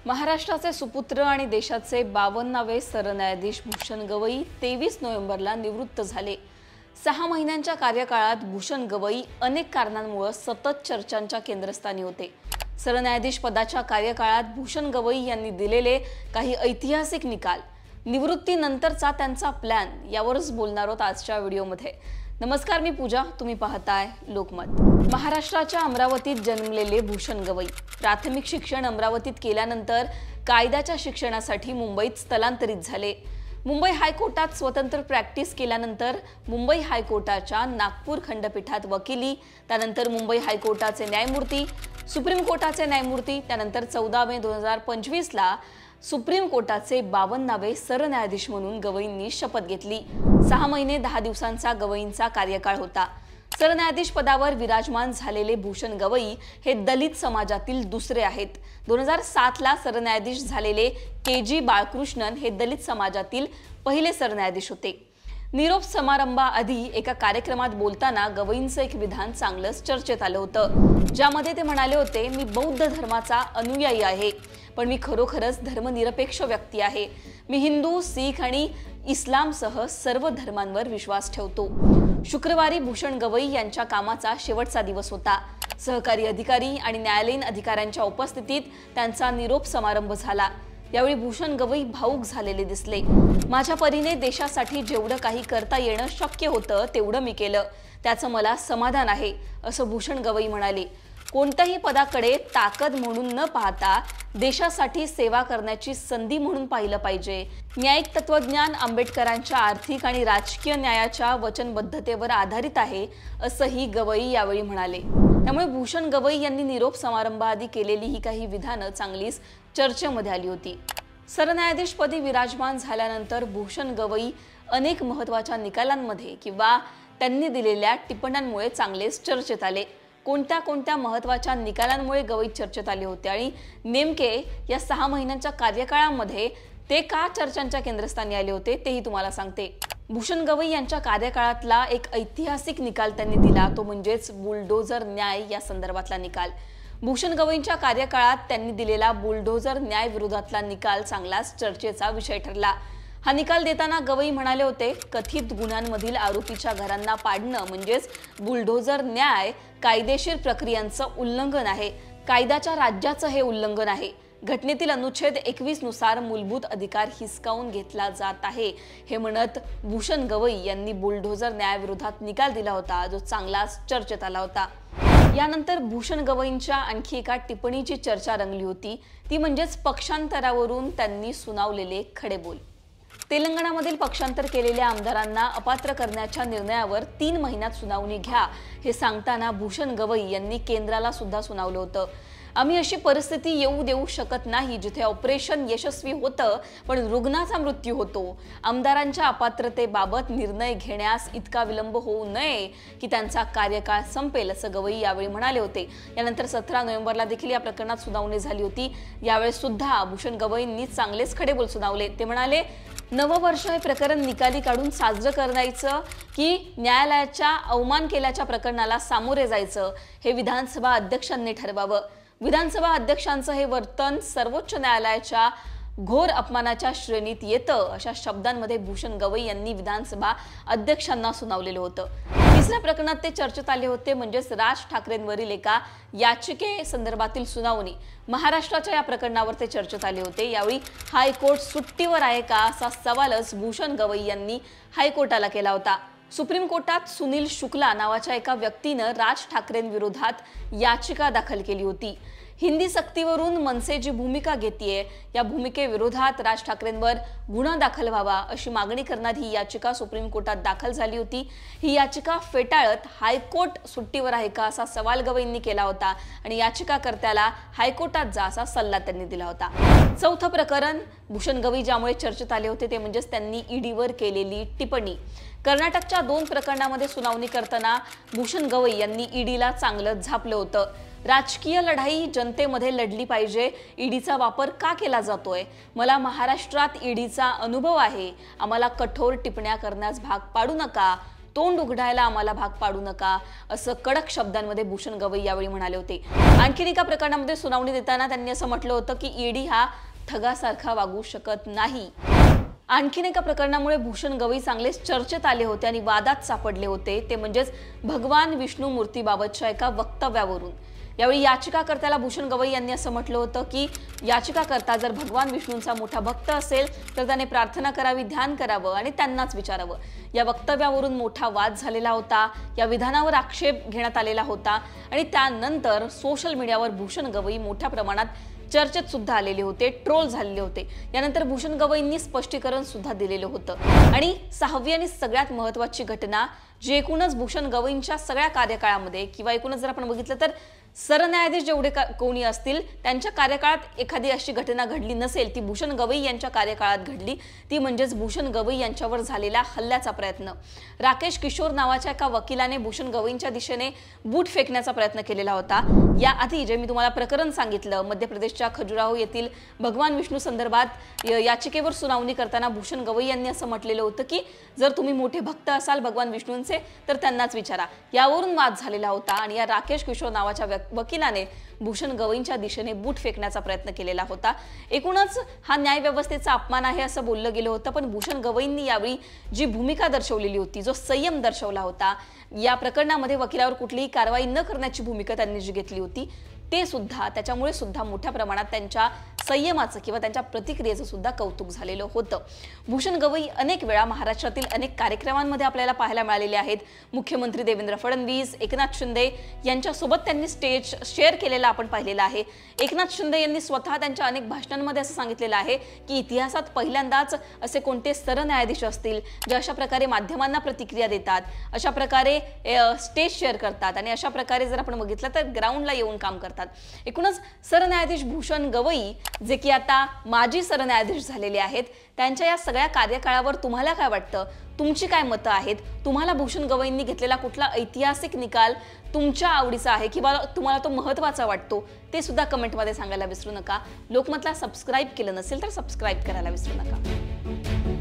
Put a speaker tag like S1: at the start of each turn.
S1: महाराष्ट्राचे सुपुत्र आणि देशाचे 52वे सरन्यायाधीश भूषण गवई 23 नोव्हेंबरला निवृत्त झाले। 6 महिन्यांच्या कार्यकाळात भूषण गवई अनेक कारणांमुळे सतत चर्चांच्या केंद्रस्थानी होते। सरन्यायाधीश पदाच्या कार्यकाळात भूषण गवई यांनी दिलेले काही ऐतिहासिक निकाल, निवृत्तीनंतरचा त्यांचा प्लॅन यावरच बोलणार आहोत आजच्या व्हिडिओमध्ये। नमस्कार, मी पूजा, तुम्ही पाहताय लोकमत। महाराष्ट्राच्या अमरावतीत जन्मलेले भूषण गवई प्राथमिक शिक्षण अमरावतीत केल्यानंतर कायद्याच्या शिक्षणासाठी मुंबईत स्थलांतरित झाले। मुंबई हायकोर्टात स्वतंत्र प्रॅक्टिस केल्यानंतर मुंबई हायकोर्टाच्या नागपूर खंडपीठात वकिली, त्यानंतर मुंबई हायकोर्टाचे न्यायमूर्ती, सुप्रीम कोर्टाचे न्यायमूर्ती, त्यानंतर 14 मे 2025 ला सुप्रीम कोर्टाचे 52वे सरन्यायाधीश म्हणून गवईंनी शपथ घेतली। 6 महिने 10 दिवसांचा गवईंचा कार्यकाळ होता। सरन्यायाधीश पदावर विराजमान झालेले भूषण गवई हे दलित समाजातील दुसरे आहेत। 2007 ला सरन्यायाधीश झालेले के.जी. बाळकृष्णन हे दलित समाजातील पहिले सरन्यायाधीश होते। निरोप समारंभाआधी एका कार्यक्रमात बोलताना गवईंचं एक विधान चांगलंच चर्चेत आलं होतं, ज्यामध्ये ते म्हणाले होते, मी बौद्ध धर्माचा अनुयायी आहे, पण मी खरोखरच धर्मनिरपेक्ष व्यक्ती आहे। मी हिंदू, शीख आणि इस्लामसह सर्व धर्मांवर विश्वास ठेवतो। शुक्रवारी भूषण गवई यांच्या कामाचा शेवटचा दिवस होता। सहकारी अधिकारी आणि न्यायालयीन अधिकाऱ्यांच्या उपस्थितीत त्यांचा निरोप समारंभ झाला। यावेळी भूषण गवई भावुक झालेले दिसले। माझ्या परीने देशासाठी जेवढं काही करता येणं शक्य होतं तेवढं मी केलं, त्याचं मला समाधान आहे, असं भूषण गवई म्हणाले। कोणत्याही पदाकडे ताकद म्हणून न पाहता देशासाठी सेवा करण्याची संधी म्हणून पाहिलं पाहिजे। न्यायिक तत्वज्ञान आंबेडकरांच्या आर्थिक आणि राजकीय न्यायाच्या वचनबद्धतेवर आधारित आहे, असंही गवई यावेळी म्हणाले। त्यामुळे भूषण गवई यांनी निरोप समारंभाआधी केलेली ही काही विधानं चांगलीच चर्चेमध्ये आली होती। सरन्यायाधीशपदी विराजमान झाल्यानंतर भूषण गवई अनेक महत्त्वाच्या निकालांमध्ये किंवा त्यांनी दिलेल्या टिप्पण्यांमुळे चांगलेच चर्चेत आले। कोणत्या महत्त्वाच्या निकालांमुळे गवई चर्चेत आले होते आणि नेमके या 6 महिन्यांच्या कार्यकाळामध्ये ते का चर्चांच्या केंद्रस्थानी आले होते तेही तुम्हाला सांगते। भूषण गवई यांच्या कार्यकाळातला एक ऐतिहासिक निकाल त्यांनी दिला, तो म्हणजेच बुलडोझर न्याय या संदर्भातला निकाल। भूषण गवईंच्या कार्यकाळात त्यांनी दिलेला बुलडोझर न्याय विरोधातला निकाल चांगलाच चर्चेचा विषय ठरला। हा निकाल देताना गवई म्हणाले होते, कथित गुन्ह्यांमधील आरोपीच्या घरांना पाडणं म्हणजेच बुलडोझर न्याय कायदेशीर प्रक्रियांचं उल्लंघन आहे, कायद्याच्या राज्याचं हे उल्लंघन आहे। घटनेतील अनुच्छेद 21 नुसार मूलभूत अधिकार हिसकावून घेतला जात आहे, हे म्हणत भूषण गवई यांनी बुलडोझर न्यायाविरोधात निकाल दिला होता, जो चांगलाच चर्चेत आला होता। यानंतर भूषण गवईंच्या आणखी एका टिप्पणीची चर्चा रंगली होती, ती म्हणजेच पक्षांतरावरून त्यांनी सुनावलेले खडेबोल। तेलंगणामधील पक्षांतर केलेल्या आमदारांना अपात्र करण्याच्या निर्णयावर 3 महिन्यात सुनावणी घ्या, हे सांगताना भूषण गवई यांनी केंद्राला सुद्धा सुनावलं होतं। आम्ही अशी परिस्थिती येऊ देऊ शकत नाही जिथे ऑपरेशन यशस्वी होतं पण रुग्णाचा मृत्यू होतो। आमदारांच्या अपात्रतेबाबत निर्णय घेण्यास इतका विलंब होऊ नये की त्यांचा कार्यकाळ संपेल, असं गवई यावेळी म्हणाले होते। यानंतर 17 नोव्हेंबरला देखील या प्रकरणात सुनावणी झाली होती। यावेळी सुद्धा भूषण गवईंनी चांगलेच खडेबोल सुनावले। ते म्हणाले, नववर्ष हे प्रकरण निकाली काढून साजरं करायचं की न्यायालयाच्या अवमान केल्याच्या प्रकरणाला सामोरे जायचं, हे विधानसभा अध्यक्षांनी ठरवावं। विधानसभा अध्यक्षांचं हे वर्तन सर्वोच्च न्यायालयाच्या घोर अपमानाच्या श्रेणीत येतं, अशा शब्दांमध्ये भूषण गवई यांनी विधानसभा अध्यक्षांना सुनावलेलं होतं। तिसऱ्या प्रकरणात ते चर्चेत आले होते, म्हणजेच राज ठाकरेंवरील एका याचिके संदर्भातील सुनावणी। महाराष्ट्राच्या या प्रकरणावर ते चर्चेत आले होते। यावेळी हायकोर्ट सुट्टीवर आहे का, असा सवालच भूषण गवई यांनी हायकोर्टाला केला होता। सुप्रीम कोर्टात सुनील शुक्ला नावाच्या एका व्यक्तीनं राज ठाकरेंविरोधात याचिका दाखल केली होती। हिंदी सक्तीवरून मनसे जी भूमिका घेतेय, या भूमिकेविरोधात राज ठाकरेंवर गुन्हा दाखल व्हावा अशी मागणी करणारी ही याचिका सुप्रीम कोर्टात दाखल झाली होती। ही याचिका फेटाळत हायकोर्ट सुट्टीवर आहे का, असा सवाल गवईंनी केला होता आणि याचिकाकर्त्याला हायकोर्टात जा असा सल्ला त्यांनी दिला होता। चौथं प्रकरण भूषण गवई ज्यामुळे चर्चेत आले होते ते म्हणजेच त्यांनी ईडीवर केलेली टिप्पणी। कर्नाटकच्या 2 प्रकरणामध्ये सुनावणी करताना भूषण गवई यांनी ईडीला चांगलं झापलं होतं। राजकीय लढाई जनतेमध्ये लढली पाहिजे, ईडीचा वापर का केला जातोय, मला महाराष्ट्रात ईडीचा अनुभव आहे, आम्हाला कठोर टिप्पण्या करण्यास भाग पाडू नका, तोंड उघडायला आम्हाला भाग पाडू नका, असं कडक शब्दांमध्ये भूषण गवई यावेळी म्हणाले होते। आणखीन एका प्रकरणामध्ये सुनावणी देताना त्यांनी असं म्हटलं होतं की ईडी हा ठगासारखा वागू शकत नाही। आणखीन एका प्रकरणामुळे भूषण गवई चांगलेच चर्चेत आले होते आणि वादात सापडले होते, ते म्हणजेच भगवान विष्णू मूर्तीबाबतच्या एका वक्तव्यावरून। यावेळी याचिकाकर्त्याला भूषण गवई यांनी असं म्हटलं होतं की याचिकाकर्ता जर भगवान विष्णूंचा मोठा भक्त असेल तर त्याने प्रार्थना करावी, ध्यान करावं आणि त्यांनाच विचारावं। या वक्तव्यावरून मोठा वाद झालेला होता, या विधानावर आक्षेप घेण्यात आलेला होता आणि त्यानंतर सोशल मीडियावर भूषण गवई मोठ्या प्रमाणात चर्चेत सुद्धा आलेले होते, ट्रोल झालेले होते। यानंतर भूषण गवईंनी स्पष्टीकरण सुद्धा दिलेलं होतं आणि 6वी आणि सगळ्यात महत्त्वाची घटना जी एकूणच भूषण गवईंच्या सगळ्या कार्यकाळामध्ये किंवा एकूणच जर आपण बघितलं तर सरन्यायाधीश जेवढे कोणी असतील त्यांच्या कार्यकाळात एखादी अशी घटना घडली नसेल ती भूषण गवई यांच्या कार्यकाळात घडली, ती म्हणजेच भूषण गवई यांच्यावर झालेला हल्ल्याचा प्रयत्न। राकेश किशोर नावाच्या एका वकिलाने भूषण गवईंच्या दिशेने बूट फेकण्याचा प्रयत्न केलेला होता। याआधी जे मी तुम्हाला प्रकरण सांगितलं, मध्य प्रदेशच्या खजुराहो येथील भगवान विष्णू संदर्भात याचिकेवर सुनावणी करताना भूषण गवई यांनी असं म्हटलेलं होतं की जर तुम्ही मोठे भक्त असाल भगवान विष्णूंचे तर त्यांनाच विचारा। यावरून वाद झालेला होता आणि या राकेश किशोर नावाच्या वकिलाने भूषण गवईंच्या दिशेने बूट फेकण्याचा प्रयत्न केलेला होता। एकूणच हा न्याय व्यवस्थेचा अपमान आहे असं बोललं गेलं होतं, पण भूषण गवईंनी यावेळी जी भूमिका दर्शवलेली होती, जो संयम दर्शवला होता, या प्रकरणामध्ये वकिलावर कुठलीही कारवाई न करण्याची भूमिका त्यांनी जी घेतली होती, ते सुद्धा त्याच्यामुळे सुद्धा मोठ्या प्रमाणात त्यांच्या संयमाचं किंवा त्यांच्या प्रतिक्रियेचं सुद्धा कौतुक झालेलं होतं। भूषण गवई अनेक वेळा महाराष्ट्रातील अनेक कार्यक्रमांमध्ये आपल्याला पाहायला मिळालेले आहेत। मुख्यमंत्री देवेंद्र फडणवीस, एकनाथ शिंदे यांच्यासोबत त्यांनी स्टेज शेअर केलेला आपण पाहिलेला आहे। एकनाथ शिंदे यांनी स्वतः त्यांच्या अनेक भाषणांमध्ये असं सांगितलेलं आहे की इतिहासात पहिल्यांदाच असे कोणते सरन्यायाधीश असतील जे अशा प्रकारे माध्यमांना प्रतिक्रिया देतात, अशा प्रकारे स्टेज शेअर करतात आणि अशा प्रकारे जर आपण बघितलं तर ग्राउंडला येऊन काम करतात। एकूणच सरन्यायाधीश भूषण गवई जे की आता माजी सरन्यायाधीश झालेले आहेत, त्यांच्या या सगळ्या कार्यकाळावर तुम्हाला काय वाटतं, तुमची काय मतं आहेत, तुम्हाला भूषण गवईंनी घेतलेला कुठला ऐतिहासिक निकाल तुमच्या आवडीचा आहे किंवा तुम्हाला तो महत्त्वाचा वाटतो, ते सुद्धा कमेंटमध्ये सांगायला विसरू नका। लोकमतला सबस्क्राइब केलं नसेल तर सबस्क्राइब करायला विसरू नका।